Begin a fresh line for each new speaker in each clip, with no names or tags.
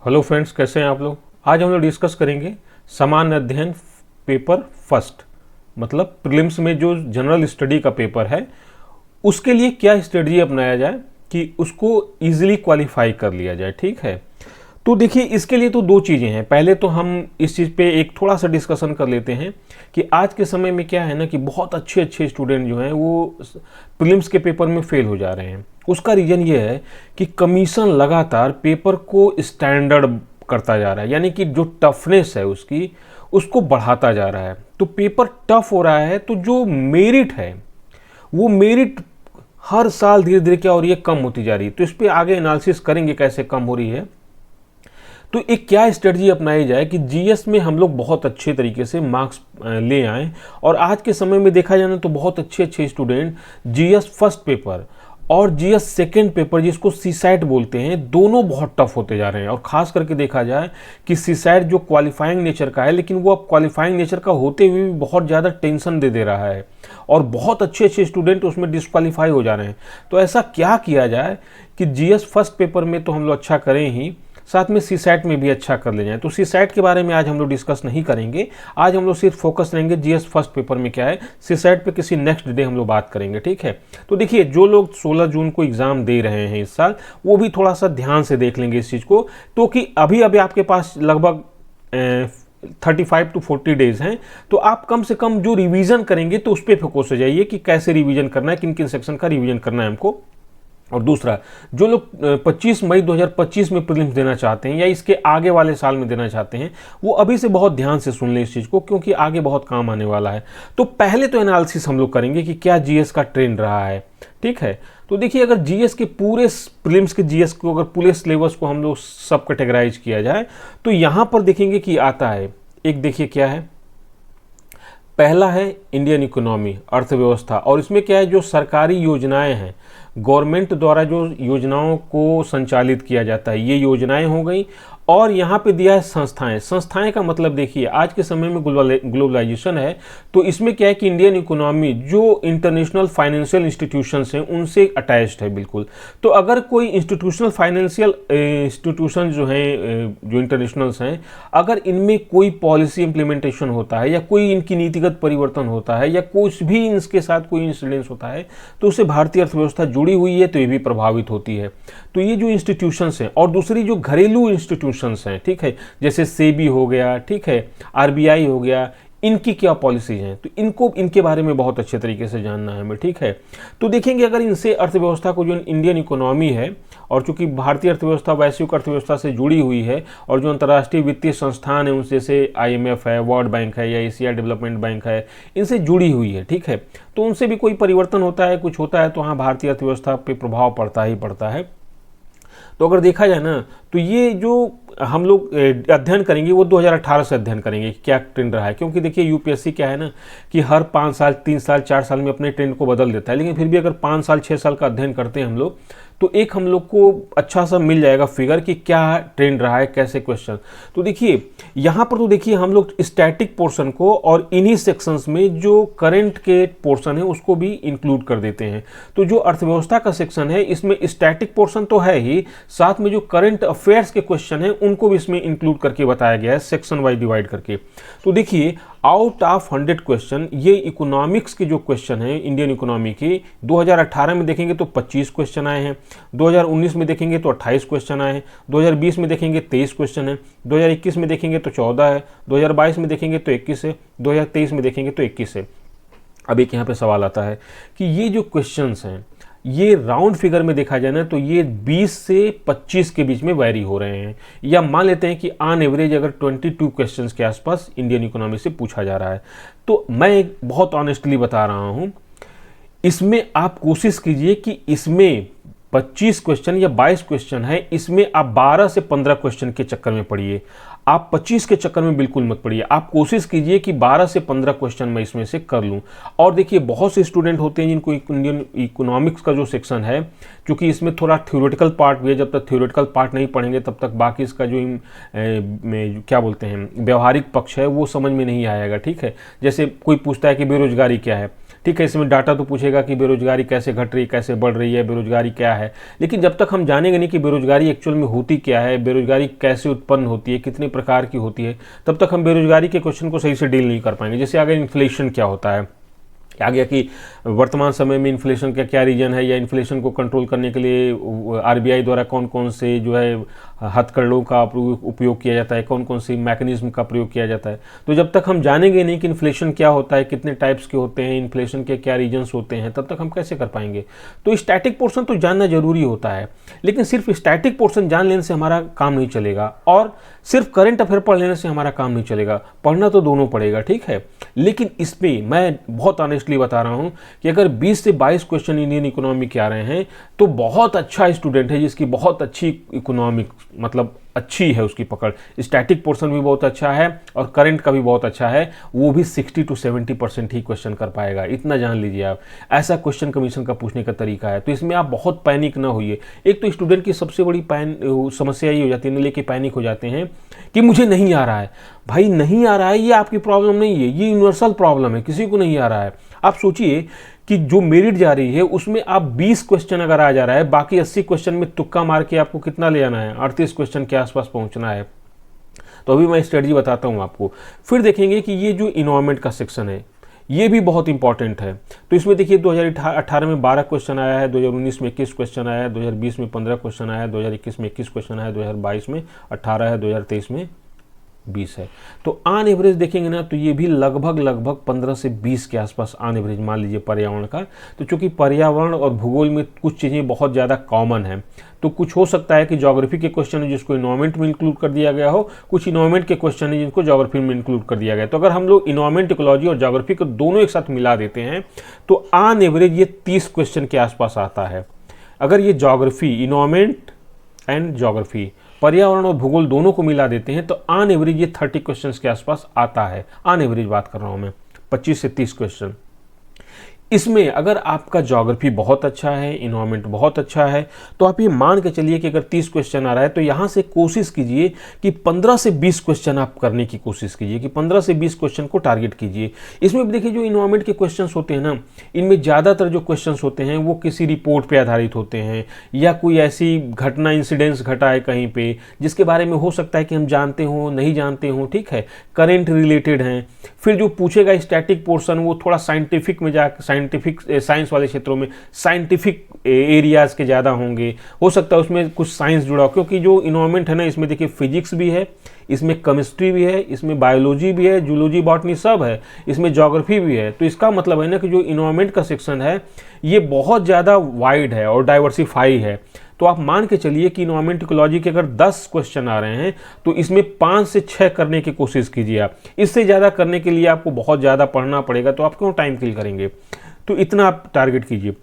Hello friends, कैसे हैं आप लोग। आज हम लोग डिस्कस करेंगे सामान्य अध्ययन पेपर फर्स्ट, मतलब प्रीलिम्स में जो जनरल स्टडी का पेपर है उसके लिए क्या स्ट्रेटजी अपनाया जाए कि उसको इजीली क्वालिफाई कर लिया जाए। ठीक है, तो देखिए इसके लिए तो दो चीज़ें हैं। पहले तो हम इस चीज़ पे एक थोड़ा सा डिस्कशन कर लेते हैं कि आज के समय में क्या है ना कि बहुत अच्छे अच्छे स्टूडेंट जो हैं वो प्रीलिम्स के पेपर में फेल हो जा रहे हैं। उसका रीज़न ये है कि कमीशन लगातार पेपर को स्टैंडर्ड करता जा रहा है, यानी कि जो टफनेस है उसकी उसको बढ़ाता जा रहा है। तो पेपर टफ हो रहा है तो जो मेरिट है वो मेरिट हर साल धीरे धीरे क्या हो रही है, कम होती जा रही है। तो इस पर आगे एनालिसिस करेंगे कैसे कम हो रही है। तो एक क्या स्ट्रेटजी अपनाई जाए कि जीएस में हम लोग बहुत अच्छे तरीके से मार्क्स ले आएँ। और आज के समय में देखा जाए ना तो बहुत अच्छे अच्छे स्टूडेंट जीएस फर्स्ट पेपर और जीएस सेकेंड पेपर जिसको सीसैट बोलते हैं, दोनों बहुत टफ होते जा रहे हैं। और ख़ास करके देखा जाए कि सीसैट जो क्वालिफाइंग नेचर का है, लेकिन वो अब क्वालिफाइंग नेचर का होते हुए भी बहुत ज़्यादा टेंशन दे रहा है और बहुत अच्छे अच्छे स्टूडेंट उसमें डिस्क्वालीफाई हो जा रहे हैं। तो ऐसा क्या किया जाए कि जीएस फर्स्ट पेपर में तो हम लोग अच्छा करें ही, साथ में सीसैट में भी अच्छा कर ले जाएं। तो सीसैट के बारे में आज हम लोग डिस्कस नहीं करेंगे। आज हम लोग सिर्फ फोकस रहेंगे जीएस फर्स्ट पेपर में क्या है। सीसैट पे किसी नेक्स्ट डे हम लोग बात करेंगे, ठीक है। तो देखिए जो लोग 16 जून को एग्जाम दे रहे हैं इस साल, वो भी थोड़ा सा ध्यान से देख लेंगे इस चीज़ को। तो कि अभी अभी आपके पास लगभग 35 to 40 डेज हैं, तो आप कम से कम जो रिवीजन करेंगे तो उस पर फोकस हो जाइए कि कैसे रिवीजन करना है, किन किन सेक्शन का रिवीजन करना है हमको। और दूसरा, जो लोग 25 मई 2025 में प्रीलिम्स देना चाहते हैं या इसके आगे वाले साल में देना चाहते हैं, वो अभी से बहुत ध्यान से सुन लें इस चीज़ को, क्योंकि आगे बहुत काम आने वाला है। तो पहले तो एनालिसिस हम लोग करेंगे कि क्या जीएस का ट्रेंड रहा है, ठीक है। तो देखिए अगर जीएस के पूरे प्रीलिम्स के जीएस को, अगर पूरे सिलेबस को हम लोग सब कैटेगराइज किया जाए तो यहाँ पर देखेंगे कि आता है एक, देखिए क्या है, पहला है इंडियन इकोनॉमी, अर्थव्यवस्था। और इसमें क्या है, जो सरकारी योजनाएं हैं, गवर्नमेंट द्वारा जो योजनाओं को संचालित किया जाता है, ये योजनाएं हो गई। और यहाँ पे दिया है संस्थाएं। संस्थाएं का मतलब देखिए आज के समय में ग्लोबलाइजेशन है, तो इसमें क्या है कि इंडियन इकोनॉमी जो इंटरनेशनल फाइनेंशियल इंस्टीट्यूशंस हैं उनसे अटैच्ड है बिल्कुल। तो अगर कोई इंस्टीट्यूशनल फाइनेंशियल इंस्टीट्यूशन जो हैं, जो इंटरनेशनल्स हैं, अगर इनमें कोई पॉलिसी इंप्लीमेंटेशन होता है या कोई इनकी नीतिगत परिवर्तन होता है या कुछ भी इनके साथ कोई इंसिडेंस होता है, तो उससे भारतीय अर्थव्यवस्था जुड़ी हुई है, तो ये भी प्रभावित होती है। तो ये जो इंस्टीट्यूशंस हैं, और दूसरी जो घरेलू इंस्टीट्यूशंस हैं, ठीक है, जैसे सेबी हो गया, ठीक है, आरबीआई हो गया, इनकी क्या पॉलिसीज हैं, तो इनको, इनके बारे में बहुत अच्छे तरीके से जानना है हमें, ठीक है। तो देखेंगे अगर इनसे अर्थव्यवस्था को, जो इंडियन इकोनॉमी है, और चूंकि भारतीय अर्थव्यवस्था वैश्विक अर्थव्यवस्था से जुड़ी हुई है, और जो अंतर्राष्ट्रीय वित्तीय संस्थान है उनसे, जैसे आईएमएफ है, वर्ल्ड बैंक है या एशिया डेवलपमेंट बैंक है, इनसे जुड़ी हुई है, ठीक है। तो उनसे भी कोई परिवर्तन होता है, कुछ होता है, तो हाँ भारतीय अर्थव्यवस्था पे प्रभाव पड़ता ही पड़ता है। तो अगर देखा जाए ना तो ये जो हम लोग अध्ययन करेंगे वो 2018 से अध्ययन करेंगे कि क्या ट्रेंड रहा है। क्योंकि देखिए यूपीएससी क्या है ना कि हर 5 साल, 3 साल, 4 साल में अपने ट्रेंड को बदल देता है, लेकिन फिर भी अगर 5 साल 6 साल का अध्ययन करते हैं हम लोग, तो एक हम लोग को अच्छा सा मिल जाएगा फिगर कि क्या ट्रेंड रहा है, कैसे क्वेश्चन। तो देखिए यहाँ पर, तो देखिए हम लोग स्टैटिक पोर्शन को और इन्हीं सेक्शंस में जो करंट के पोर्शन है उसको भी इंक्लूड कर देते हैं। तो जो अर्थव्यवस्था का सेक्शन है इसमें स्टैटिक पोर्शन तो है ही, साथ में जो करंट अफेयर्स के क्वेश्चन है उनको भी इसमें इंक्लूड करके बताया गया है, सेक्शन वाइज डिवाइड करके। तो देखिए आउट ऑफ 100 क्वेश्चन, ये इकोनॉमिक्स के जो क्वेश्चन है इंडियन इकोनॉमी के, 2018 में देखेंगे तो 25 क्वेश्चन आए हैं, 2019 में देखेंगे तो 28 क्वेश्चन आए हैं, 2020 में देखेंगे 23 क्वेश्चन है, 2021 में देखेंगे तो 14 है, 2022 में देखेंगे तो 21 है, 2023 में देखेंगे तो 21 है। अब एक यहाँ पे सवाल आता है कि ये जो क्वेश्चंस हैं, ये राउंड फिगर में देखा जाए ना तो ये 20 से 25 के बीच में वैरी हो रहे हैं, या मान लेते हैं कि ऑन एवरेज अगर 22 क्वेश्चंस के आसपास इंडियन इकोनॉमी से पूछा जा रहा है। तो मैं एक बहुत ऑनेस्टली बता रहा हूँ, इसमें आप कोशिश कीजिए कि इसमें 25 क्वेश्चन या 22 क्वेश्चन है, इसमें आप 12 से 15 क्वेश्चन के चक्कर में पढ़िए। आप 25 के चक्कर में बिल्कुल मत पड़िए। आप कोशिश कीजिए कि 12 से 15 क्वेश्चन मैं इसमें से कर लूं। और देखिए बहुत से स्टूडेंट होते हैं जिनको इंडियन इकोनॉमिक्स का जो सेक्शन है, क्योंकि इसमें थोड़ा थ्योरेटिकल पार्ट भी है, जब तक थ्योरेटिकल पार्ट नहीं पढ़ेंगे तब तक बाकी इसका जो क्या बोलते हैं व्यवहारिक पक्ष है वो समझ में नहीं आएगा, ठीक है। जैसे कोई पूछता है कि बेरोजगारी क्या है, ठीक है, इसमें डाटा तो पूछेगा कि बेरोजगारी कैसे घट रही है, कैसे बढ़ रही है, बेरोजगारी क्या है, लेकिन जब तक हम जानेंगे नहीं कि बेरोजगारी एक्चुअल में होती क्या है, बेरोजगारी कैसे उत्पन्न होती है, कितने प्रकार की होती है, तब तक हम बेरोजगारी के क्वेश्चन को सही से डील नहीं कर पाएंगे। जैसे अगर इन्फ्लेशन क्या होता है, आ गया कि वर्तमान समय में इन्फ्लेशन का क्या रीजन है, या इन्फ्लेशन को कंट्रोल करने के लिए आरबीआई द्वारा कौन कौन से जो है हथकंडों का उपयोग किया जाता है, कौन कौन सी मैकेनिज्म का प्रयोग किया जाता है। तो जब तक हम जानेंगे नहीं कि इन्फ्लेशन क्या होता है, कितने टाइप्स के होते हैं, इन्फ्लेशन के क्या रीजन्स होते हैं, तब तक हम कैसे कर पाएंगे। तो स्टैटिक पोर्शन तो जानना जरूरी होता है, लेकिन सिर्फ स्टैटिक पोर्शन जान लेने से हमारा काम नहीं चलेगा, और सिर्फ करंट अफेयर पढ़ लेने से हमारा काम नहीं चलेगा। पढ़ना तो दोनों पड़ेगा, ठीक है, लेकिन इसमें मैं बहुत ऑनेस्टली बता रहा हूं कि अगर 20 से 22 क्वेश्चन इंडियन इकोनॉमी के आ रहे हैं तो बहुत अच्छा स्टूडेंट है जिसकी बहुत अच्छी इकोनॉमिक मतलब अच्छी है, उसकी पकड़, स्टैटिक पोर्शन भी बहुत अच्छा है और करंट का भी बहुत अच्छा है, वो भी 60 to 70% ही क्वेश्चन कर पाएगा। इतना जान लीजिए आप, ऐसा क्वेश्चन कमीशन का पूछने का तरीका है। तो इसमें आप बहुत पैनिक ना होइए। एक तो स्टूडेंट की सबसे बड़ी समस्या ये हो जाती है, लेके पैनिक हो जाते हैं कि मुझे नहीं आ रहा है। भाई नहीं आ रहा है ये आपकी प्रॉब्लम नहीं है, ये यूनिवर्सल प्रॉब्लम है, किसी को नहीं आ रहा है। आप सोचिए कि जो मेरिट जा रही है उसमें आप 20 क्वेश्चन अगर आ जा रहा है, बाकी 80 क्वेश्चन में तुक्का मार के आपको कितना ले आना है, 38 क्वेश्चन के आसपास पहुंचना है। तो अभी मैं स्ट्रेटजी बताता हूं आपको। फिर देखेंगे कि ये जो इन्वायरमेंट का सेक्शन है ये भी बहुत इंपॉर्टेंट है। तो इसमें देखिए 2018 में 12 क्वेश्चन आया है, 2019 में 21 क्वेश्चन आया है, 2020 में 15 क्वेश्चन आया है, 2021 में 21 क्वेश्चन आया है, 2022 में 18 है, 2023 में 20 है। तो ऑन एवरेज देखेंगे ना तो ये भी लगभग 15 से 20 के आसपास ऑन एवरेज मान लीजिए पर्यावरण का। तो चूंकि पर्यावरण और भूगोल में कुछ चीज़ें बहुत ज़्यादा कॉमन है, तो कुछ हो सकता है कि ज्योग्राफी के क्वेश्चन है जिसको इन्वायरमेंट में इंक्लूड कर दिया गया हो, कुछ इन्वायरमेंट के क्वेश्चन है जिनको ज्योग्राफी में इंक्लूड कर दिया गया। तो अगर हम लोग इन्वायरमेंट, इकोलॉजी और ज्योग्राफी को दोनों एक साथ मिला देते हैं तो ऑन एवरेज ये 30 क्वेश्चन के आसपास आता है। अगर ये ज्योग्राफी, इन्वायरमेंट एंड ज्योग्राफी, पर्यावरण और भूगोल दोनों को मिला देते हैं तो ऑन एवरेज ये 30 क्वेश्चंस के आसपास आता है। ऑन एवरेज बात कर रहा हूं मैं, 25 से 30 क्वेश्चन। इसमें अगर आपका ज्योग्राफी बहुत अच्छा है, इन्वायरमेंट बहुत अच्छा है, तो आप ये मान के चलिए कि अगर 30 क्वेश्चन आ रहा है तो यहाँ से कोशिश कीजिए कि 15 से 20 क्वेश्चन आप करने की कोशिश कीजिए, कि 15 से 20 क्वेश्चन को टारगेट कीजिए। इसमें भी देखिए जो इन्वायरमेंट के क्वेश्चन होते हैं ना, इनमें ज़्यादातर जो क्वेश्चन होते हैं वो किसी रिपोर्ट पर आधारित होते हैं, या कोई ऐसी घटना, इंसिडेंस घटा है कहीं पर जिसके बारे में हो सकता है कि हम जानते हों, नहीं जानते हों, ठीक है, करेंट रिलेटेड हैं। फिर जो पूछेगा स्टैटिक पोर्शन वो थोड़ा साइंटिफिक में जाकर, साइंटिफिक साइंस वाले क्षेत्रों में साइंटिफिक एरियाज के ज़्यादा होंगे, हो सकता है उसमें कुछ साइंस जुड़ा हो, क्योंकि जो इन्वायरमेंट है ना इसमें देखिए फिजिक्स भी है, इसमें केमिस्ट्री भी है, इसमें बायोलॉजी भी है, जूलॉजी, बॉटनी सब है, इसमें ज्योग्राफी भी है। तो इसका मतलब है ना कि जो इन्वायरमेंट का सेक्शन है ये बहुत ज़्यादा वाइड है और डाइवर्सिफाई है। तो आप मान के चलिए कि इन्वायरमेंट इकोलॉजी के अगर 10 क्वेश्चन आ रहे हैं तो इसमें 5 से 6 करने की कोशिश कीजिए आप। इससे ज़्यादा करने के लिए आपको बहुत ज़्यादा पढ़ना पड़ेगा, तो आप क्यों टाइम किल करेंगे। तो इतना आप टारगेट कीजिए।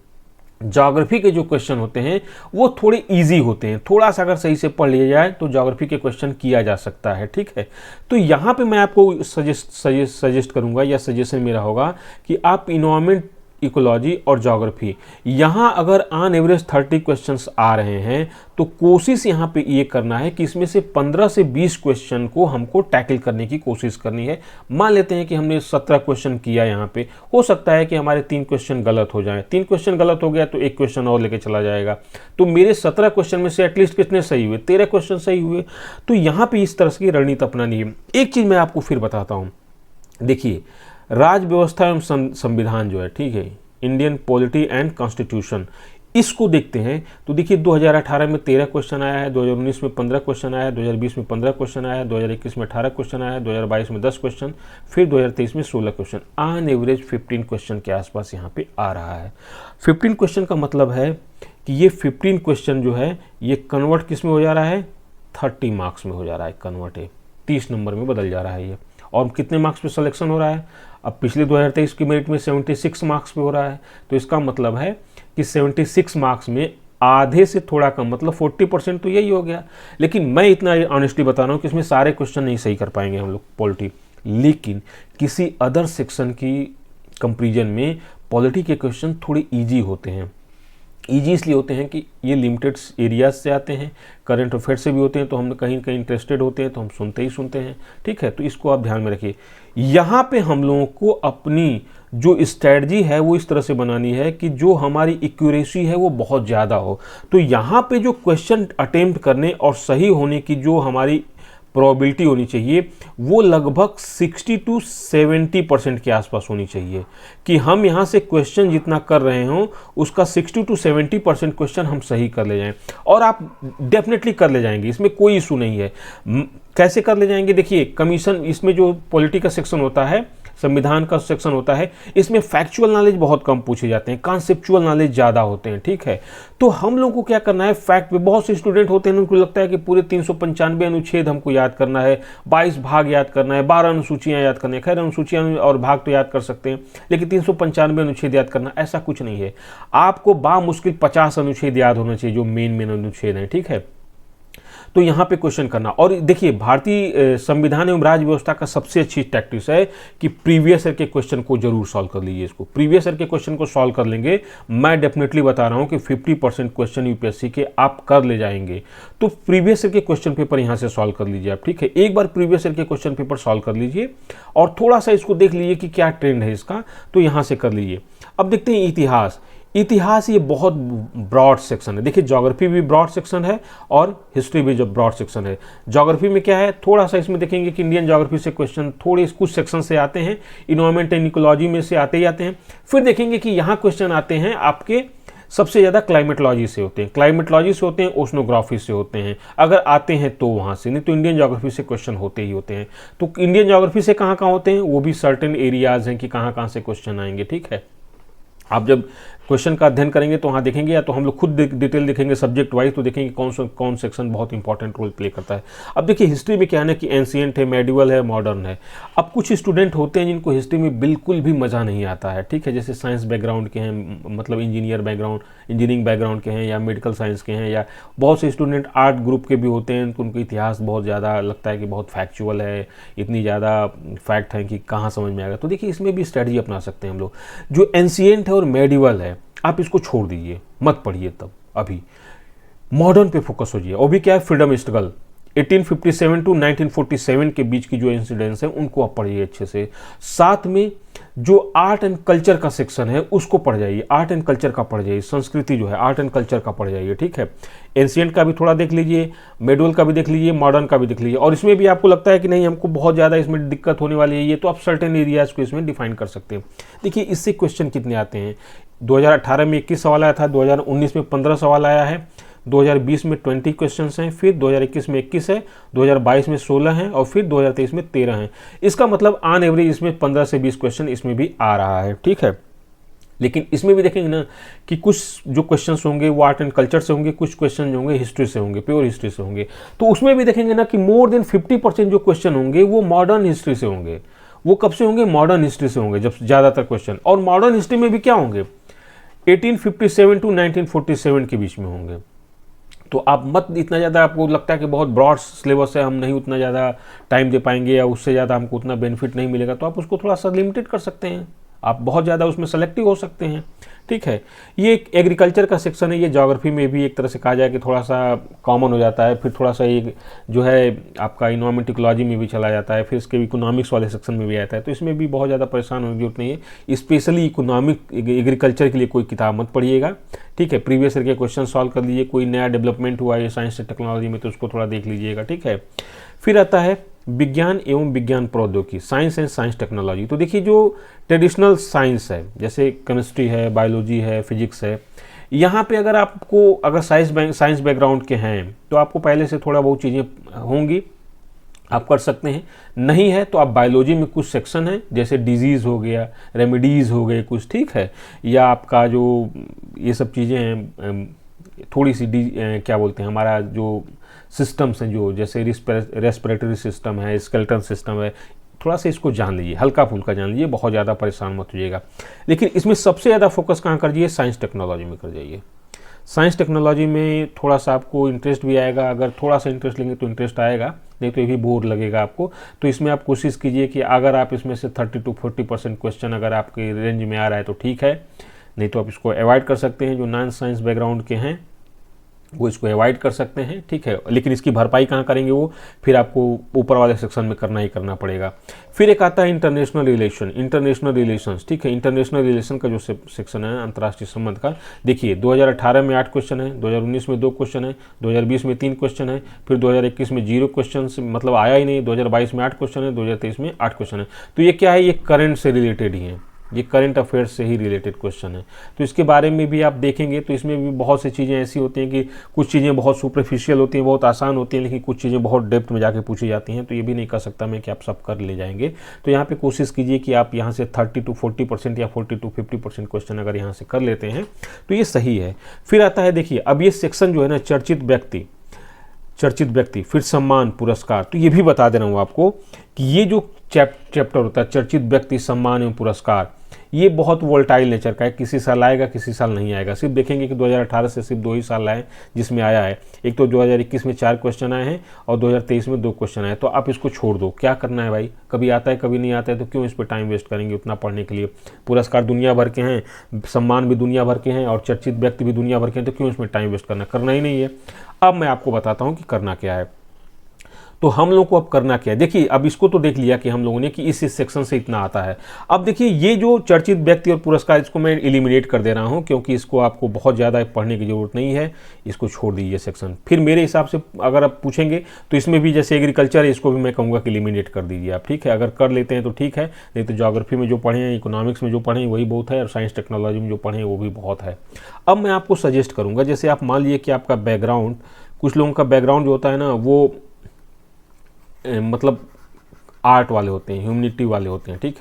ज्योग्राफी के जो क्वेश्चन होते हैं वो थोड़े इजी होते हैं, थोड़ा सा अगर सही से पढ़ लिया जाए तो ज्योग्राफी के क्वेश्चन किया जा सकता है, ठीक है। तो यहाँ पे मैं आपको सजेस्ट करूँगा, या सजेशन मेरा होगा कि आप इन्वायरमेंट, इकोलॉजी और ज्योग्राफी, यहाँ अगर ऑन एवरेज 30 क्वेश्चंस आ रहे हैं तो कोशिश यहाँ पे ये करना है कि इसमें से 15 से 20 क्वेश्चन को हमको टैकल करने की कोशिश करनी है। मान लेते हैं कि हमने 17 क्वेश्चन किया, यहाँ पे हो सकता है कि हमारे 3 क्वेश्चन गलत हो जाएं। 3 क्वेश्चन गलत हो गया तो 1 क्वेश्चन और लेके चला जाएगा। तो मेरे 17 क्वेश्चन में से एटलीस्ट कितने सही हुए, 13 क्वेश्चन सही हुए। तो यहाँ पर इस तरह की रणनीति अपनानी है। एक चीज़ मैं आपको फिर बताता हूँ, देखिए राज्य व्यवस्था एवं संविधान जो है, ठीक है, इंडियन पॉलिटी एंड कॉन्स्टिट्यूशन, इसको देखते हैं तो देखिए 2018 में 13 क्वेश्चन आया है, 2019 में 15 क्वेश्चन आया है, 2020 में 15 क्वेश्चन आया है, 2021 में 18 क्वेश्चन आया है, 2022 में 10 क्वेश्चन, फिर 2023 में 16 क्वेश्चन। ऑन एवरेज 15 क्वेश्चन के आसपास यहाँ पे आ रहा है। 15 क्वेश्चन का मतलब है कि ये 15 क्वेश्चन जो है ये कन्वर्ट किस में हो जा रहा है, 30 मार्क्स में हो जा रहा है, कन्वर्ट है 30 नंबर में बदल जा रहा है ये। और कितने मार्क्स पे सिलेक्शन हो रहा है, अब पिछले 2023 की मेरिट में 76 मार्क्स पे हो रहा है। तो इसका मतलब है कि 76 मार्क्स में आधे से थोड़ा कम, मतलब 40% तो यही हो गया। लेकिन मैं इतना ऑनेस्टली बता रहा हूँ कि इसमें सारे क्वेश्चन नहीं सही कर पाएंगे हम लोग पॉलिटी, लेकिन किसी अदर सेक्शन की कंपेरिजन में पॉलिटी के क्वेश्चन थोड़े ईजी होते हैं। ईजी इसलिए होते हैं कि ये लिमिटेड एरियाज से आते हैं, करंट अफेयर से भी होते हैं, तो हम कहीं ना कहीं इंटरेस्टेड होते हैं तो हम सुनते ही सुनते हैं। ठीक है, तो इसको आप ध्यान में रखिए। यहाँ पे हम लोगों को अपनी जो स्ट्रेटजी है वो इस तरह से बनानी है कि जो हमारी एक्यूरेसी है वो बहुत ज़्यादा हो। तो यहाँ पे जो क्वेश्चन अटेम्प्ट करने और सही होने की जो हमारी प्रोबेबिलिटी होनी चाहिए वो लगभग 60 to 70% के आसपास होनी चाहिए, कि हम यहाँ से क्वेश्चन जितना कर रहे हों उसका 60 to 70% क्वेश्चन हम सही कर ले जाएं। और आप डेफिनेटली कर ले जाएंगे, इसमें कोई इशू नहीं है। कैसे कर ले जाएंगे? देखिए, कमीशन, इसमें जो पॉलिटी का सेक्शन होता है, संविधान का सेक्शन होता है, इसमें फैक्चुअल नॉलेज बहुत कम पूछे जाते हैं, कॉन्सेप्चुअल नॉलेज ज़्यादा होते हैं। ठीक है, तो हम लोगों को क्या करना है, फैक्ट पे बहुत से स्टूडेंट होते हैं उनको लगता है कि पूरे 395 अनुच्छेद हमको याद करना है, 22 भाग याद करना है, 12 अनुसूचियाँ याद करनी है। खैर, अनुसूचियाँ और भाग तो याद कर सकते हैं, लेकिन 395 अनुच्छेद याद करना, ऐसा कुछ नहीं है। आपको बामुश्किल 50 अनुच्छेद याद होना चाहिए जो मेन अनुच्छेद हैं। ठीक है, तो यहाँ पे क्वेश्चन करना। और देखिए, भारतीय संविधान एवं राज्य व्यवस्था का सबसे अच्छी टैक्टिस है कि प्रीवियस ईयर के क्वेश्चन को जरूर सॉल्व कर लीजिए। इसको प्रीवियस ईयर के क्वेश्चन को सॉल्व कर लेंगे, मैं डेफिनेटली बता रहा हूँ कि 50% क्वेश्चन यूपीएससी के आप कर ले जाएंगे। तो प्रीवियस ईयर के क्वेश्चन पेपर यहाँ से सॉल्व कर लीजिए आप। ठीक है, एक बार प्रीवियस ईयर के क्वेश्चन पेपर सॉल्व कर लीजिए और थोड़ा सा इसको देख लीजिए कि क्या ट्रेंड है इसका, तो यहाँ से कर लीजिए। अब देखते हैं इतिहास। इतिहास ये बहुत ब्रॉड सेक्शन है। देखिए, ज्योग्राफी भी ब्रॉड सेक्शन है और हिस्ट्री भी जो ब्रॉड सेक्शन है। ज्योग्राफी में क्या है, थोड़ा सा इसमें देखेंगे कि इंडियन ज्योग्राफी से क्वेश्चन थोड़े कुछ सेक्शन से आते हैं, इन्वायरमेंट एंड इकोलॉजी में से आते ही आते हैं। फिर देखेंगे कि यहाँ क्वेश्चन आते हैं आपके सबसे ज़्यादा क्लाइमेटोलॉजी से होते हैं, क्लाइमेटोलॉजी से होते हैं, ओशनोग्राफी से होते हैं, अगर आते हैं तो वहाँ से, नहीं तो इंडियन ज्योग्राफी से क्वेश्चन होते ही होते हैं। तो इंडियन ज्योग्राफी से कहाँ कहाँ होते हैं, वो भी सर्टेन एरियाज हैं कि कहाँ कहाँ से क्वेश्चन आएंगे। ठीक है, आप जब क्वेश्चन का अध्ययन करेंगे तो वहाँ देखेंगे, या तो हम लोग खुद डिटेल देखेंगे सब्जेक्ट वाइज, तो देखेंगे कौन सेक्शन बहुत इंपॉर्टेंट रोल प्ले करता है। अब देखिए, हिस्ट्री में क्या है ना कि एंशिएंट है, मेडिवल है, मॉडर्न है। अब कुछ स्टूडेंट होते हैं जिनको हिस्ट्री में बिल्कुल भी मज़ा नहीं आता है। ठीक है, जैसे साइंस बैकग्राउंड के हैं, मतलब इंजीनियरिंग बैकग्राउंड के हैं, या मेडिकल साइंस के हैं, या बहुत से स्टूडेंट आर्ट ग्रुप के भी होते हैं, तो उनको इतिहास बहुत ज़्यादा लगता है कि बहुत फैक्चुअल है, इतनी ज़्यादा फैक्ट है कि कहाँ समझ में आएगा। तो देखिए, इसमें भी स्ट्रेटजी अपना सकते हैं हम लोग। जो एंशिएंट है और मेडिवल है, आप इसको छोड़ दीजिए, मत पढ़िए तब, अभी मॉडर्न पे फोकस हो जाइए। और भी क्या है, फ्रीडम स्ट्रगल 1857 to 1947 के बीच की जो इंसिडेंट्स हैं उनको आप पढ़िए अच्छे से। साथ में जो आर्ट एंड कल्चर का सेक्शन है उसको पढ़ जाइए, आर्ट एंड कल्चर का पढ़ जाइए, संस्कृति जो है आर्ट एंड कल्चर का पढ़ जाइए। ठीक है, एंशिएंट का भी थोड़ा देख लीजिए, मेडुअल का भी देख लीजिए, मॉडर्न का भी देख लीजिए। और इसमें भी आपको लगता है कि नहीं हमको बहुत ज़्यादा इसमें दिक्कत होने वाली है ये, तो आप सर्टेन एरियाज को इसमें डिफाइन कर सकते हैं। देखिए, इससे क्वेश्चन कितने आते हैं, 2018 में 21 सवाल आया था, 2019 में 15 सवाल आया है, 2020 में 20 क्वेश्चंस हैं, फिर 2021 में 21 है, 2022 में 16 हैं और फिर 2023 में 13 हैं। इसका मतलब ऑन एवरेज इसमें 15 से 20 क्वेश्चन इसमें भी आ रहा है। ठीक है, लेकिन इसमें भी देखेंगे ना कि कुछ जो क्वेश्चंस होंगे वो आर्ट एंड कल्चर से होंगे, कुछ क्वेश्चन होंगे हिस्ट्री से होंगे, प्योर हिस्ट्री से होंगे। तो उसमें भी देखेंगे ना कि मोर देन 50% जो क्वेश्चन होंगे वो मॉडर्न हिस्ट्री से होंगे। वो कब से होंगे, मॉडर्न हिस्ट्री से होंगे जब ज़्यादातर क्वेश्चन। और मॉडर्न हिस्ट्री में भी क्या होंगे, 1857 to 1947 के बीच में होंगे। तो आप मत इतना ज़्यादा, आपको लगता है कि बहुत ब्रॉड सिलेबस है, हम नहीं उतना ज़्यादा टाइम दे पाएंगे या उससे ज़्यादा हमको उतना बेनिफिट नहीं मिलेगा, तो आप उसको थोड़ा सा लिमिटेड कर सकते हैं, आप बहुत ज़्यादा उसमें सेलेक्टिव हो सकते हैं। ठीक है, ये एक एग्रीकल्चर का सेक्शन है, ये ज्योग्राफी में भी एक तरह से कहा जाए कि थोड़ा सा कॉमन हो जाता है, फिर थोड़ा सा एक जो है आपका इन्वायरमेंट इकोलॉजी में भी चला जाता है, फिर इसके इकोनॉमिक्स वाले सेक्शन में भी आता है। तो इसमें भी बहुत ज़्यादा परेशान होने की जरूरत नहीं है। स्पेशली इकोनॉमिक एग्रीकल्चर के लिए कोई किताब मत पढ़िएगा। ठीक है, प्रीवियस ईयर के क्वेश्चन सॉल्व कर लीजिए, कोई नया डेवलपमेंट हुआ है साइंस एंड टेक्नोलॉजी में तो उसको थोड़ा देख लीजिएगा। ठीक है, फिर आता है विज्ञान एवं विज्ञान प्रौद्योगिकी, साइंस एंड साइंस टेक्नोलॉजी। तो देखिए, जो ट्रेडिशनल साइंस है जैसे केमिस्ट्री है, बायोलॉजी है, फिजिक्स है, यहाँ पे अगर आपको अगर साइंस बैकग्राउंड के हैं तो आपको पहले से थोड़ा बहुत चीज़ें होंगी, आप कर सकते हैं। नहीं है तो आप बायोलॉजी में कुछ सेक्शन है जैसे डिजीज़ हो गया, रेमेडीज़ हो गए कुछ, ठीक है, या आपका जो ये सब चीज़ें हैं थोड़ी सी क्या बोलते हैं, हमारा जो सिस्टम्स हैं जो जैसे रेस्पिरेटरी सिस्टम है, स्केलेटन सिस्टम है, थोड़ा सा इसको जान लीजिए, हल्का फुल्का जान लीजिए, बहुत ज़्यादा परेशान मत होइएगा। लेकिन इसमें सबसे ज़्यादा फोकस कहाँ कर जाइए, साइंस टेक्नोलॉजी में कर जाइए। साइंस टेक्नोलॉजी में थोड़ा सा आपको इंटरेस्ट भी आएगा, अगर थोड़ा सा इंटरेस्ट लेंगे तो इंटरेस्ट आएगा, नहीं तो ये भी बोर लगेगा आपको। तो इसमें आप कोशिश कीजिए कि अगर आप इसमें से 30 to 40% क्वेश्चन अगर आपके रेंज में आ रहा है तो ठीक है, नहीं तो आप इसको अवॉइड कर सकते हैं, जो नॉन साइंस बैकग्राउंड के हैं वो इसको अवॉइड कर सकते हैं, ठीक है। लेकिन इसकी भरपाई कहाँ करेंगे, वो फिर आपको ऊपर वाले सेक्शन में करना ही करना पड़ेगा। फिर एक आता है इंटरनेशनल रिलेशंस, ठीक है। इंटरनेशनल रिलेशन का जो सेक्शन है, अंतर्राष्ट्रीय संबंध का, देखिए 2018 में 8 क्वेश्चन है, 2019 में 2 क्वेश्चन है, 2020 में 3 क्वेश्चन है, फिर 2021 में 0 क्वेश्चन, मतलब आया ही नहीं, 2022 में 8 क्वेश्चन है, 2023 में 8 क्वेश्चन है। तो ये क्या है, ये करंट से रिलेटेड ही है, ये करंट अफेयर्स से ही रिलेटेड क्वेश्चन है। तो इसके बारे में भी आप देखेंगे तो इसमें भी बहुत सी चीज़ें ऐसी होती हैं कि कुछ चीज़ें बहुत सुपरफिशियल होती हैं, बहुत आसान होती हैं, लेकिन कुछ चीज़ें बहुत डेप्थ में जाके पूछी जाती हैं। तो ये भी नहीं कर सकता मैं कि आप सब कर ले जाएंगे। तो यहाँ पे कोशिश कीजिए कि आप यहाँ से 30 to 40% या 40 to 50% क्वेश्चन अगर यहाँ से कर लेते हैं तो ये सही है। फिर आता है, देखिए अब ये सेक्शन जो है ना, चर्चित व्यक्ति, फिर सम्मान पुरस्कार। तो ये भी बता दे रहा हूँ आपको कि ये जो चैप्टर होता है चर्चित व्यक्ति, सम्मान एवं पुरस्कार, ये बहुत वोल्टाइल नेचर का है, किसी साल आएगा किसी साल नहीं आएगा। सिर्फ देखेंगे कि 2018 से सिर्फ 2 ही साल आए जिसमें आया है। एक तो 2021 में 4 क्वेश्चन आए हैं और 2023 में 2 क्वेश्चन आए। तो आप इसको छोड़ दो, क्या करना है भाई, कभी आता है कभी नहीं आता है, तो क्यों इस पर टाइम वेस्ट करेंगे उतना पढ़ने के लिए। पुरस्कार दुनिया भर के हैं, सम्मान भी दुनिया भर के हैं और चर्चित व्यक्ति भी दुनिया भर के हैं, तो क्यों इसमें टाइम वेस्ट करना ही नहीं है। अब मैं आपको बताता हूँ कि करना क्या है। तो हम लोग को अब करना क्या है, देखिए अब इसको तो देख लिया कि हम लोगों ने कि इस सेक्शन से इतना आता है। अब देखिए ये जो चर्चित व्यक्ति और पुरस्कार, इसको मैं एलिमिनेट कर दे रहा हूं क्योंकि इसको आपको बहुत ज़्यादा पढ़ने की जरूरत नहीं है, इसको छोड़ दीजिए सेक्शन। फिर मेरे हिसाब से अगर आप पूछेंगे तो इसमें भी जैसे एग्रीकल्चर है, इसको भी मैं कहूँगा कि एलिमिनेट कर दीजिए आप, ठीक है। अगर कर लेते हैं तो ठीक है, नहीं तो ज्योग्राफी में जो पढ़े हैं, इकोनॉमिक्स में जो पढ़े हैं वही बहुत है, और साइंस टेक्नोलॉजी में जो पढ़े हैं वो भी बहुत है। अब मैं आपको सजेस्ट करूँगा, जैसे आप मान लीजिए कि आपका बैकग्राउंड, कुछ लोगों का बैकग्राउंड जो होता है ना वो मतलब आर्ट वाले होते हैं, ह्यूमैनिटी वाले होते हैं, ठीक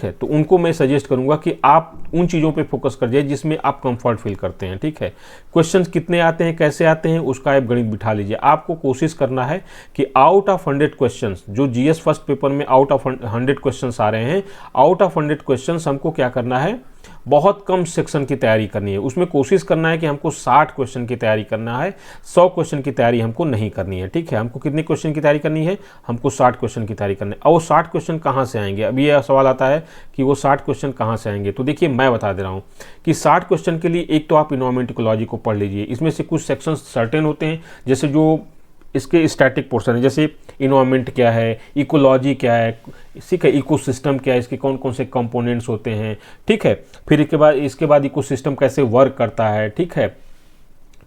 है। तो उनको मैं सजेस्ट करूंगा कि आप उन चीज़ों पे फोकस कर जाइए जिसमें आप कंफर्ट फील करते हैं, ठीक है। क्वेश्चंस कितने आते हैं, कैसे आते हैं, उसका आप गणित बिठा लीजिए। आपको कोशिश करना है कि आउट ऑफ 100 क्वेश्चंस, जो जीएस फर्स्ट पेपर में आउट ऑफ 100 क्वेश्चंस आ रहे हैं, आउट ऑफ 100 क्वेश्चंस हमको क्या करना है, बहुत कम सेक्शन की तैयारी करनी है। उसमें कोशिश करना है कि हमको 60 क्वेश्चन की तैयारी करना है, 100 क्वेश्चन की तैयारी हमको नहीं करनी है, ठीक है। हमको कितने क्वेश्चन की तैयारी करनी है, हमको 60 क्वेश्चन की तैयारी करनी है। और वो 60 क्वेश्चन कहाँ से आएंगे, अब ये सवाल आता है कि वो 60 क्वेश्चन कहाँ से आएंगे। तो देखिए मैं बता दे रहा हूँ कि 60 क्वेश्चन के लिए एक तो आप इन्वायरमेंट इकोलॉजी को पढ़ लीजिए। इसमें से कुछ सेक्शन सर्टेन होते हैं, जैसे जो इसके स्टैटिक पोर्शन है, जैसे इन्वायरमेंट क्या है, इकोलॉजी क्या है, ठीक है, इकोसिस्टम क्या है, इसके कौन कौन से कंपोनेंट्स होते हैं, ठीक है। फिर इसके बाद इकोसिस्टम कैसे वर्क करता है, ठीक है।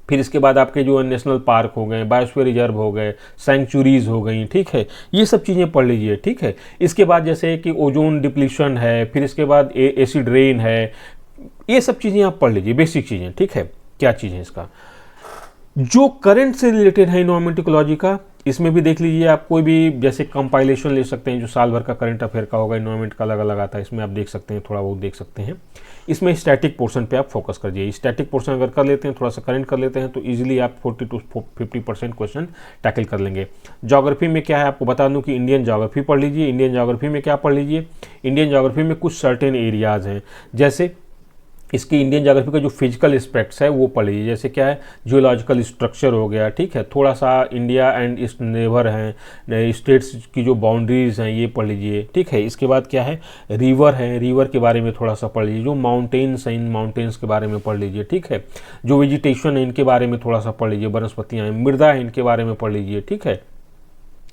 फिर इसके बाद आपके जो नेशनल पार्क हो गए, बायोस्फीयर रिजर्व हो गए, सैंक्चुरीज हो गई, ठीक है, ये सब चीज़ें पढ़ लीजिए, ठीक है। इसके बाद जैसे कि ओजोन डिप्लीशन है, फिर इसके बाद एसिड रेन है, ये सब चीज़ें आप पढ़ लीजिए, बेसिक चीज़ें, ठीक है। क्या चीज़ है इसका, जो करंट से रिलेटेड है इन्वायरमेंट इकोलॉजी का, इसमें भी देख लीजिए। आप कोई भी जैसे कंपाइलेशन ले सकते हैं जो साल भर का करंट अफेयर का होगा, इन्वायरमेंट का अलग अलग आता है, इसमें आप देख सकते हैं, थोड़ा बहुत देख सकते हैं। इसमें स्टैटिक पोर्शन पे आप फोकस करिए। स्टैटिक पोर्शन अगर कर लेते हैं, थोड़ा सा करंट कर लेते हैं, तो इजीली आप 40 to 50% क्वेश्चन टैकल कर लेंगे। ज्योग्राफी में क्या है, आपको बता दूं कि इंडियन ज्योग्राफी पढ़ लीजिए। इंडियन ज्योग्राफी में क्या पढ़ लीजिए, इंडियन ज्योग्राफी में कुछ सर्टेन एरियाज हैं, जैसे इसकी इंडियन ज्योग्राफी का जो फिजिकल एस्पेक्ट्स है वो पढ़ लीजिए। जैसे क्या है, जियोलॉजिकल स्ट्रक्चर हो गया, ठीक है। थोड़ा सा इंडिया एंड इस नेबर हैं, स्टेट्स की जो बाउंड्रीज हैं ये पढ़ लीजिए, ठीक है। इसके बाद क्या है, रिवर है, रिवर के बारे में थोड़ा सा पढ़ लीजिए। जो माउंटेन्स हैं, इन माउंटेन्स के बारे में पढ़ लीजिए, ठीक है। जो वेजिटेशन है इनके बारे में थोड़ा सा पढ़ लीजिए, वनस्पतियाँ हैं, मृदा है, इनके बारे में पढ़ लीजिए, ठीक है।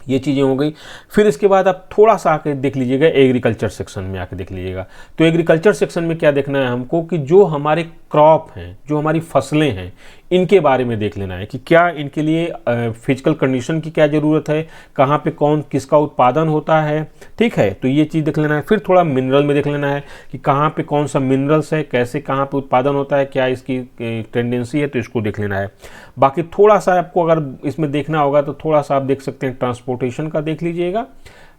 ये चीज़ें हो गई। फिर इसके बाद आप थोड़ा सा आके देख लीजिएगा, एग्रीकल्चर सेक्शन में आके देख लीजिएगा। तो एग्रीकल्चर सेक्शन में क्या देखना है हमको कि जो हमारे क्रॉप हैं, जो हमारी फसलें हैं, इनके बारे में देख लेना है कि क्या इनके लिए फिजिकल कंडीशन की क्या ज़रूरत है, कहाँ पे कौन किसका उत्पादन होता है, ठीक है। तो ये चीज़ देख लेना है। फिर थोड़ा मिनरल में देख लेना है कि कहाँ पे कौन सा मिनरल्स है, कैसे कहाँ पे उत्पादन होता है, क्या इसकी टेंडेंसी है, तो इसको देख लेना है। बाकी थोड़ा सा आपको अगर इसमें देखना होगा तो थोड़ा सा आप देख सकते हैं ट्रांसपोर्टेशन का देख लीजिएगा।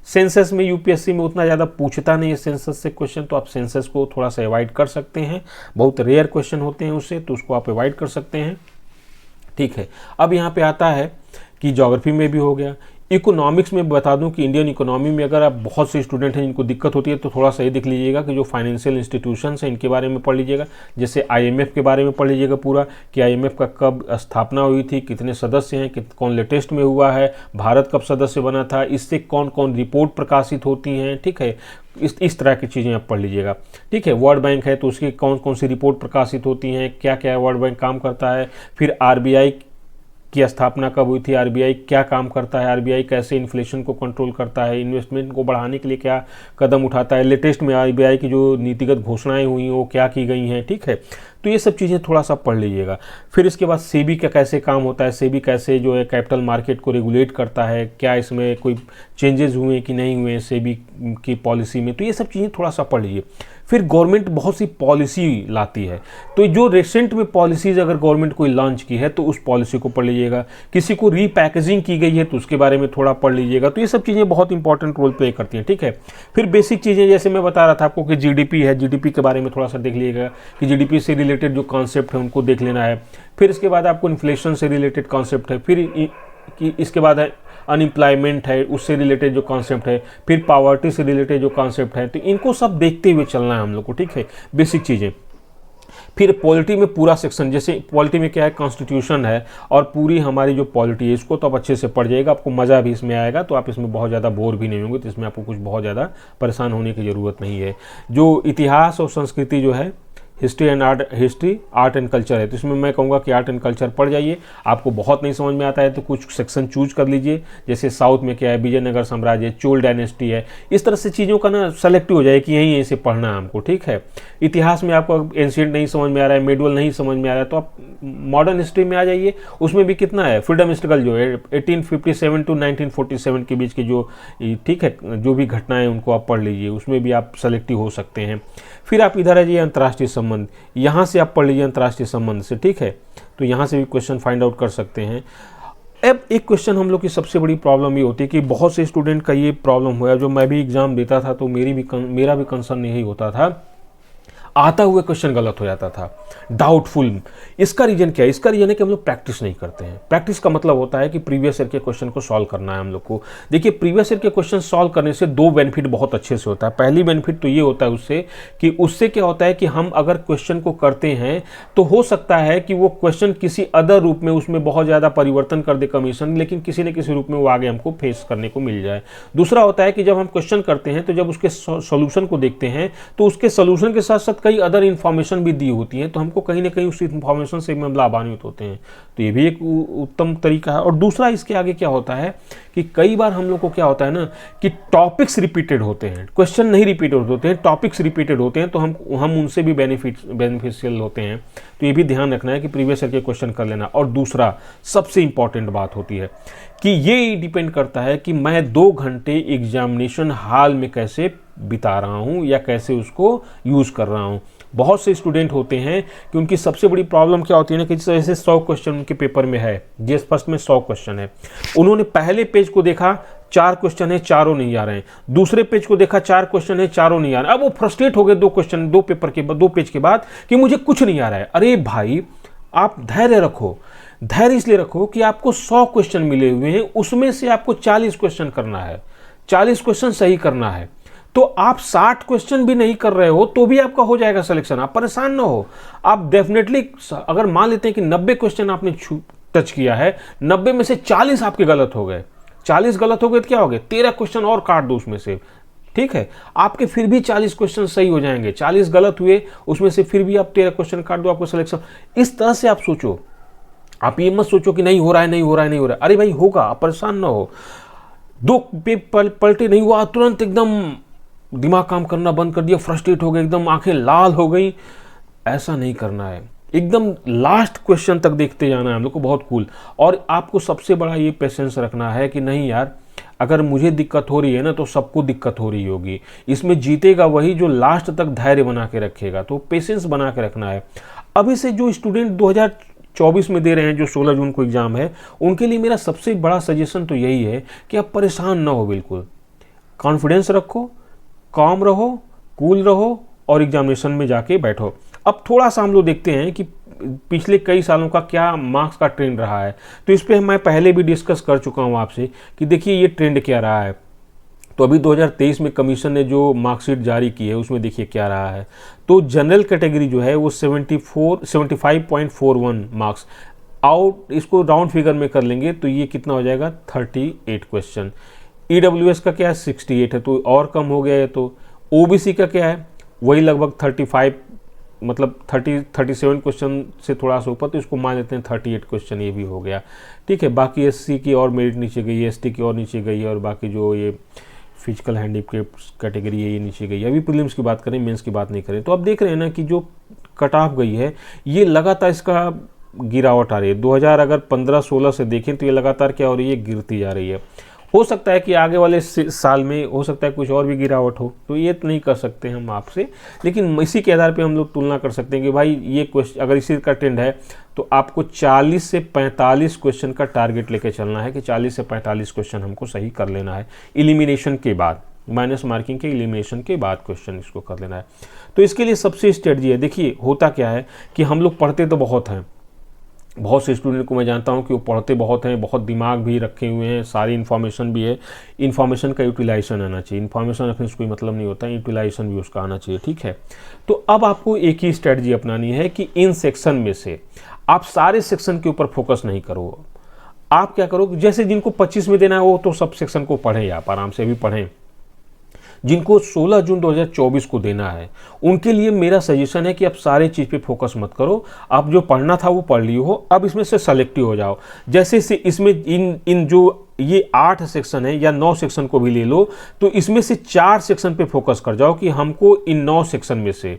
सेंसस में यूपीएससी में उतना ज़्यादा पूछता नहीं है सेंसस से क्वेश्चन, तो आप सेंसस को थोड़ा सा अवॉइड कर सकते हैं, बहुत रेयर क्वेश्चन होते हैं उससे, तो उसको आप अवॉइड कर सकते हैं, ठीक है। अब यहाँ पे आता है कि ज्योग्राफी में भी हो गया। इकोनॉमिक्स में बता दूं कि इंडियन इकोनॉमी में अगर आप बहुत से स्टूडेंट हैं जिनको दिक्कत होती है तो थोड़ा सा ये देख लीजिएगा कि जो फाइनेंशियल इंस्टीट्यूशंस हैं इनके बारे में पढ़ लीजिएगा। जैसे आईएमएफ के बारे में पढ़ लीजिएगा पूरा, कि आईएमएफ का कब स्थापना हुई थी, कितने सदस्य हैं, कौन लेटेस्ट में हुआ है, भारत कब सदस्य बना था, इससे कौन कौन रिपोर्ट प्रकाशित होती हैं, ठीक है। इस तरह की चीज़ें आप पढ़ लीजिएगा। ठीक है, वर्ल्ड बैंक है तो उसकी कौन कौन सी रिपोर्ट प्रकाशित होती हैं, क्या क्या वर्ल्ड बैंक काम करता है, फिर आरबीआई की स्थापना कब हुई थी, आरबीआई क्या काम करता है, आरबीआई कैसे इन्फ्लेशन को कंट्रोल करता है, इन्वेस्टमेंट को बढ़ाने के लिए क्या कदम उठाता है, लेटेस्ट में आरबीआई की जो नीतिगत घोषणाएं हुई हैं वो क्या की गई हैं। ठीक है, तो ये सब चीज़ें थोड़ा सा पढ़ लीजिएगा। फिर इसके बाद सेबी का कैसे काम होता है, सेबी कैसे जो है कैपिटल मार्केट को रेगुलेट करता है, क्या इसमें कोई चेंजेस हुए हैं कि नहीं हुए हैं सेबी की पॉलिसी में, तो ये सब चीज़ें थोड़ा सा पढ़ लीजिए। फिर गवर्नमेंट बहुत सी पॉलिसी लाती है, तो जो रिसेंट में पॉलिसीज़ अगर गवर्नमेंट कोई लॉन्च की है तो उस पॉलिसी को पढ़ लीजिएगा। किसी को रीपैकेजिंग की गई है तो उसके बारे में थोड़ा पढ़ लीजिएगा। तो ये सब चीज़ें बहुत इंपॉर्टेंट रोल प्ले करती हैं। ठीक है, फिर बेसिक चीज़ें जैसे मैं बता रहा था आपको कि जीडीपी है, जीडीपी के बारे में थोड़ा सा देख लीजिएगा कि जीडीपी से रिलेटेड जो कॉन्सेप्ट है उनको देख लेना है। फिर इसके बाद आपको इन्फ्लेशन से रिलेटेड कॉन्सेप्ट है, फिर कि इसके बाद है अनएम्प्लॉयमेंट है, उससे रिलेटेड जो कॉन्सेप्ट है, फिर पॉवर्टी से रिलेटेड जो कॉन्सेप्ट है, तो इनको सब देखते हुए चलना है हम लोग को। ठीक है, बेसिक चीज़ें। फिर पॉलिटी में पूरा सेक्शन, जैसे पॉलिटी में क्या है, कॉन्स्टिट्यूशन है और पूरी हमारी जो पॉलिटी है इसको तो आप अच्छे से पढ़ जाइएगा, आपको मज़ा भी इसमें आएगा, तो आप इसमें बहुत ज़्यादा बोर भी नहीं होंगे, तो इसमें आपको कुछ बहुत ज़्यादा परेशान होने की ज़रूरत नहीं है। जो इतिहास और संस्कृति जो है, history and art, history art and culture है, तो इसमें मैं कहूँगा कि आर्ट एंड कल्चर पढ़ जाइए। आपको बहुत नहीं समझ में आता है तो कुछ सेक्शन चूज कर लीजिए, जैसे साउथ में क्या है, विजयनगर साम्राज्य, चोल डायनेस्टी है, इस तरह से चीज़ों का ना सेलेक्ट हो जाए कि यहीं से पढ़ना है हमको। ठीक है, इतिहास में आपको एंशिएंट नहीं समझ में आ रहा है, मेडुअल नहीं समझ में आ रहा है, तो आप मॉडर्न हिस्ट्री में आ जाइए। उसमें भी कितना है, फ्रीडम स्ट्रगल जो है 1857 टू 1947 के बीच के जो, ठीक है, जो भी घटनाएं उनको आप पढ़ लीजिए, उसमें भी आप सेलेक्टिव हो सकते हैं। फिर आप इधर आ जाइए अंतर्राष्ट्रीय संबंध, यहाँ से आप पढ़ लीजिए अंतर्राष्ट्रीय संबंध से। ठीक है, तो यहाँ से भी क्वेश्चन फाइंड आउट कर सकते हैं। अब एक क्वेश्चन हम लोग की सबसे बड़ी प्रॉब्लम ये होती है कि बहुत से स्टूडेंट का ये प्रॉब्लम हुआ है, जो मैं भी एग्जाम देता था तो मेरा भी कंसर्न यही होता था, आता हुए क्वेश्चन गलत हो जाता था, डाउटफुल। इसका रीजन क्या है? इसका रीजन है कि हम लोग प्रैक्टिस नहीं करते हैं। प्रैक्टिस का मतलब होता है कि प्रीवियस ईयर के क्वेश्चन को सॉल्व करना है हम लोग को। देखिए, प्रीवियस ईयर के क्वेश्चन सॉल्व करने से दो बेनिफिट बहुत अच्छे से होता है। पहली बेनिफिट तो ये होता है उससे क्या होता है कि हम अगर क्वेश्चन को करते हैं तो हो सकता है कि वो क्वेश्चन किसी अदर रूप में उसमें बहुत ज़्यादा परिवर्तन कर दे कमीशन, लेकिन किसी न किसी रूप में वो आगे हमको फेस करने को मिल जाए। दूसरा होता है कि जब हम क्वेश्चन करते हैं तो जब उसके सोल्यूशन को देखते हैं तो उसके सोल्यूशन के साथ साथ कई अदर इन्फॉर्मेशन भी दी होती है, तो हमको कहीं ना कहीं उस इन्फॉर्मेशन से हम लाभान्वित होते हैं। तो ये भी एक उत्तम तरीका है। और दूसरा इसके आगे क्या होता है कि कई बार हम लोग को क्या होता है ना कि टॉपिक्स रिपीटेड होते हैं, क्वेश्चन नहीं रिपीटेड होते हैं, टॉपिक्स रिपीटेड होते हैं, तो हम उनसे भी बेनिफिशियल होते हैं। तो ये भी ध्यान रखना है कि प्रीवियस ईयर के क्वेश्चन कर लेना। और दूसरा सबसे इंपॉर्टेंट बात होती है कि ये डिपेंड करता है कि मैं 2 घंटे एग्जामिनेशन हॉल में कैसे बिता रहा हूँ या कैसे उसको यूज़ कर रहा हूँ। बहुत से स्टूडेंट होते हैं कि उनकी सबसे बड़ी प्रॉब्लम क्या होती है ना कि जैसे 100 क्वेश्चन उनके पेपर में है, जीएस फर्स्ट में 100 क्वेश्चन है, उन्होंने पहले पेज को देखा 4 क्वेश्चन है, चारों नहीं आ रहे हैं, दूसरे पेज को देखा 4 क्वेश्चन है, चारों नहीं आ रहे हैं। अब वो फ्रस्ट्रेट हो गए 2 पेज के बाद कि मुझे कुछ नहीं आ रहा है। अरे भाई, आप धैर्य रखो। धैर्य इसलिए रखो कि आपको 100 क्वेश्चन मिले हुए हैं, उसमें से आपको 40 क्वेश्चन करना है, 40 क्वेश्चन सही करना है। तो आप 60 क्वेश्चन भी नहीं कर रहे हो तो भी आपका हो जाएगा सिलेक्शन। आप परेशान ना हो। आप डेफिनेटली, अगर मान लेते हैं कि 90 क्वेश्चन आपने टच किया है, 90 में से 40 आपके गलत हो गए, 40 गलत हो गए तो क्या हो गए, 13 क्वेश्चन और काट दो उसमें से। ठीक है, आपके फिर भी 40 क्वेश्चन सही हो जाएंगे, 40 गलत हुए उसमें से फिर भी आप 13 क्वेश्चन काट दो, आपको सिलेक्शन। इस तरह से आप सोचो। आप ये मत सोचो कि नहीं हो रहा है। अरे भाई होगा, आप परेशान ना हो। 2 पेपर पलटे नहीं हुआ, तुरंत एकदम दिमाग काम करना बंद कर दिया, फ्रस्ट्रेट हो गए, एकदम आंखें लाल हो गई। ऐसा नहीं करना है, एकदम लास्ट क्वेश्चन तक देखते जाना है हम लोग को, बहुत कूल। और आपको सबसे बड़ा ये पेशेंस रखना है कि नहीं यार, अगर मुझे दिक्कत हो रही है ना तो सबको दिक्कत हो रही होगी। इसमें जीतेगा वही जो लास्ट तक धैर्य बना के रखेगा। तो पेशेंस बना के रखना है। अभी से जो स्टूडेंट 2024 में दे रहे हैं, जो 16 जून को एग्जाम है, उनके लिए मेरा सबसे बड़ा सजेशन तो यही है कि आप परेशान ना हो, बिल्कुल कॉन्फिडेंस रखो, काम रहो, कूल रहो और एग्जामिनेशन में जाके बैठो। अब थोड़ा सा हम लोग देखते हैं कि पिछले कई सालों का क्या मार्क्स का ट्रेंड रहा है। तो इस पर मैं पहले भी डिस्कस कर चुका हूँ आपसे कि देखिए ये ट्रेंड क्या रहा है। तो अभी 2023 में कमीशन ने जो मार्कशीट जारी की है उसमें देखिए क्या रहा है। तो जनरल कैटेगरी जो है वो 75.41 मार्क्स आउट, इसको राउंड फिगर में कर लेंगे तो ये कितना हो जाएगा, 38 क्वेश्चन। EWS का क्या है, 68 है, तो और कम हो गया है। तो ओबीसी का क्या है, वही लगभग 35 मतलब 37 क्वेश्चन से थोड़ा सा ऊपर, तो इसको मान लेते हैं 38 क्वेश्चन ये भी हो गया, ठीक है। बाकी एससी की और मेरिट नीचे गई है, एसटी की और नीचे गई है, और बाकी जो ये फिजिकल हैंडीकैप कैटेगरी है ये नीचे गई है। अभी प्रीलिम्स की बात करें, मेंस की बात नहीं करें। तो आप देख रहे हैं ना कि जो कट ऑफ गई है ये लगातार इसका गिरावट आ रही है। 2015-16 से देखें तो ये लगातार क्या हो रही है, गिरती जा रही है। हो सकता है कि आगे वाले साल में हो सकता है कुछ और भी गिरावट हो, तो ये तो नहीं कर सकते हम आपसे, लेकिन इसी के आधार पे हम लोग तुलना कर सकते हैं कि भाई ये क्वेश्चन अगर इसी का ट्रेंड है तो आपको 40 से 45 क्वेश्चन का टारगेट लेके चलना है कि 40 से 45 क्वेश्चन हमको सही कर लेना है एलिमिनेशन के बाद, माइनस मार्किंग के एलिमिनेशन के बाद क्वेश्चन इसको कर लेना है। तो इसके लिए सबसे स्ट्रेटजी है, देखिए होता क्या है कि हम लोग पढ़ते तो बहुत हैं, बहुत से स्टूडेंट को मैं जानता हूं कि वो पढ़ते बहुत हैं, बहुत दिमाग भी रखे हुए हैं, सारी इन्फॉर्मेशन भी है। इन्फॉर्मेशन का यूटिलाइजेशन आना चाहिए, इन्फॉर्मेशन रखने से कोई मतलब नहीं होता है, यूटिलाइजेशन भी उसका आना चाहिए, ठीक है। तो अब आपको एक ही स्ट्रेटजी अपनानी है कि इन सेक्शन में से आप सारे सेक्शन के ऊपर फोकस नहीं करो। आप क्या करो, जैसे जिनको 25 में देना है वो तो सब सेक्शन को पढ़ें, आप आराम से भी पढ़ें। जिनको 16 जून 2024 को देना है उनके लिए मेरा सजेशन है कि आप सारे चीज़ पे फोकस मत करो, आप जो पढ़ना था वो पढ़ लियो हो, अब इसमें से सेलेक्टिव हो जाओ। जैसे से इसमें इन जो ये 8 सेक्शन है या 9 सेक्शन को भी ले लो, तो इसमें से 4 सेक्शन पे फोकस कर जाओ कि हमको इन 9 सेक्शन में से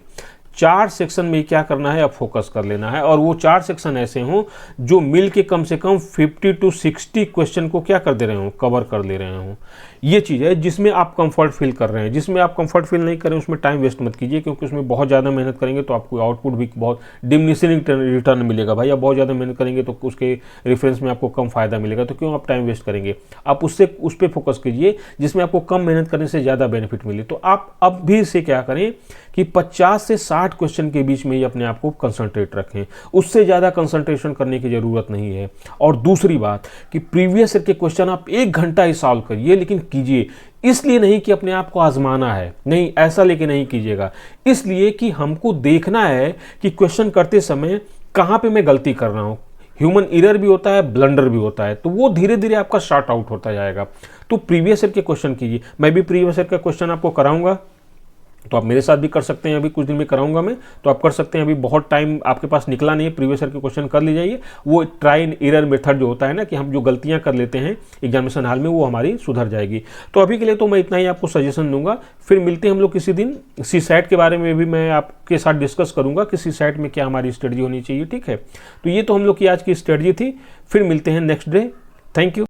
4 सेक्शन में क्या करना है, अब फोकस कर लेना है। और वो 4 सेक्शन ऐसे हों जो मिल के कम से कम 50 to 60 क्वेश्चन को क्या कर दे रहे हो, कवर कर ले रहे हो। ये चीज़ है जिसमें आप कंफर्ट फील कर रहे हैं। जिसमें आप कंफर्ट फील नहीं करें उसमें टाइम वेस्ट मत कीजिए, क्योंकि उसमें बहुत ज़्यादा मेहनत करेंगे तो आपको आउटपुट भी बहुत डिमिनिशिंग रिटर्न मिलेगा। भाई आप बहुत ज़्यादा मेहनत करेंगे तो उसके रेफरेंस में आपको कम फायदा मिलेगा, तो क्यों आप टाइम वेस्ट करेंगे। आप उस पर फोकस कीजिए जिसमें आपको कम मेहनत करने से ज़्यादा बेनिफिट मिले। तो आप अब भी से क्या करें कि 50 से 60 क्वेश्चन के बीच में ही अपने आप को कंसंट्रेट रखें, उससे ज़्यादा कंसंट्रेशन करने की ज़रूरत नहीं है। और दूसरी बात कि प्रीवियस ईयर के क्वेश्चन आप 1 घंटा ही सॉल्व करिए, लेकिन कीजिए इसलिए नहीं कि अपने आप को आजमाना है, नहीं ऐसा लेके नहीं कीजिएगा, इसलिए कि हमको देखना है कि क्वेश्चन करते समय कहाँ पे मैं गलती कर रहा हूँ। ह्यूमन एरर भी होता है, ब्लंडर भी होता है, तो वो धीरे धीरे आपका शॉर्ट आउट होता जाएगा। तो प्रीवियस ईयर के क्वेश्चन कीजिए, मैं भी प्रीवियस ईयर का क्वेश्चन आपको कराऊंगा, तो आप मेरे साथ भी कर सकते हैं, अभी कुछ दिन में कराऊंगा मैं, तो आप कर सकते हैं। अभी बहुत टाइम आपके पास निकला नहीं है, प्रीवियस ईयर के क्वेश्चन कर ले जाइए। वो ट्राई एंड एरर मेथड जो होता है ना, कि हम जो गलतियां कर लेते हैं एग्जामिनेशन हॉल में, वो हमारी सुधर जाएगी। तो अभी के लिए तो मैं इतना ही आपको सजेशन दूंगा, फिर मिलते हैं हम लोग किसी दिन। सीसैट के बारे में भी मैं आपके साथ डिस्कस करूंगा कि सीसैट में क्या हमारी स्ट्रेटजी होनी चाहिए, ठीक है। तो ये तो हम लोग की आज की स्ट्रेटजी थी, फिर मिलते हैं नेक्स्ट डे। Thank you.